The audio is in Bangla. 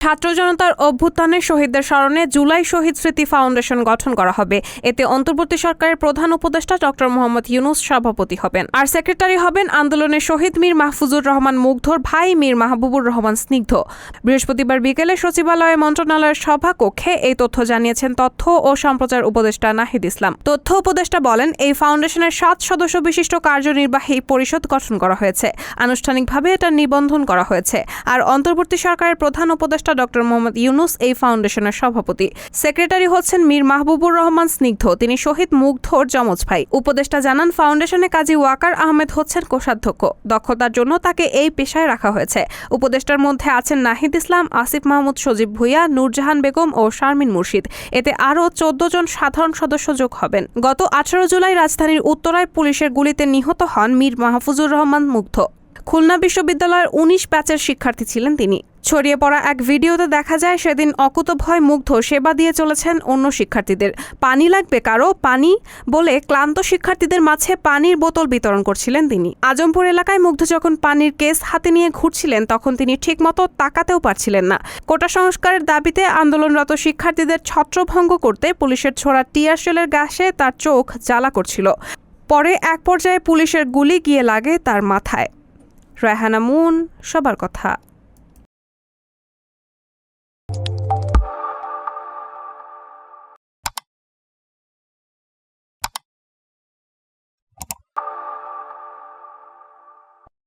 ছাত্র জনতার অভ্যুত্থানে শহীদদের স্মরণে জুলাই শহীদ স্মৃতি ফাউন্ডেশন গঠন করা হবে। এতে অন্তর্বর্তী সরকারের প্রধান উপদেষ্টা ডক্টর মোহাম্মদ ইউনূস সভাপতি হবেন, আর সেক্রেটারি হবেন আন্দোলনের শহীদ মীর মাহফুজুর রহমান মুগ্ধর ভাই মীর মাহবুবুর রহমান স্নিগ্ধ। বৃহস্পতিবার বিকেলে সচিবালয়ে মন্ত্রণালয়ের সভাকক্ষে এই তথ্য জানিয়েছেন তথ্য ও সম্প্রচার উপদেষ্টা নাহিদ ইসলাম। তথ্য উপদেষ্টা বলেন, এই ফাউন্ডেশনের 7 সদস্য বিশিষ্ট কার্যনির্বাহী পরিষদ গঠন করা হয়েছে। আনুষ্ঠানিকভাবে এটা নিবন্ধন করা হয়েছে। আর অন্তর্বর্তী সরকারের প্রধান উপদেষ্টা ডক্টর মোহাম্মদ ইউনূস এই ফাউন্ডেশনের সভাপতি। সেক্রেটারি হচ্ছেন মীর মাহবুবুর রহমান স্নিগ্ধ, তিনি শহীদ মুগ্ধর যমজ ভাই। উপদেষ্টা জানান, ফাউন্ডেশনে কাজী ওয়াকার আহমেদ হচ্ছেন কোষাধ্যক্ষ। দক্ষতার জন্য তাকে এই পেশায় রাখা হয়েছে। উপদেষ্টার মধ্যে আছেন নাহিদ ইসলাম, আসিফ মাহমুদ সজীব ভুঁইয়া, নূরজাহান বেগম ও শারমিন মুর্শিদ। এতে আরও 14 জন সাধারণ সদস্য যোগ হবেন। গত 18 জুলাই রাজধানীর উত্তরায় পুলিশের গুলিতে নিহত হন মীর মাহফুজুর রহমান মুগ্ধ। খুলনা বিশ্ববিদ্যালয়ের 19 ব্যাচের শিক্ষার্থী ছিলেন তিনি। ছড়িয়ে পড়া এক ভিডিওতে দেখা যায় সেদিন অকুতভয় মুগ্ধ সেবা দিয়ে চলেছেন অন্য শিক্ষার্থীদের। পানি লাগবে কারো, পানি বলে ক্লান্ত শিক্ষার্থীদের মাঝে পানির বোতল বিতরণ করছিলেন তিনি। আজমপুর এলাকায় মুগ্ধ যখন পানির কেস হাতে নিয়ে ঘুরছিলেন তখন তিনি ঠিকমতো তাকাতেও পারছিলেন না। কোটা সংস্কারের দাবিতে আন্দোলনরত শিক্ষার্থীদের ছত্রভঙ্গ করতে পুলিশের ছোড়া টিয়ার শেলের গ্যাসে তার চোখ জ্বালা করছিল। পরে এক পর্যায়ে পুলিশের গুলি গিয়ে লাগে তার মাথায়। রায়হানা মুন, সবার কথা।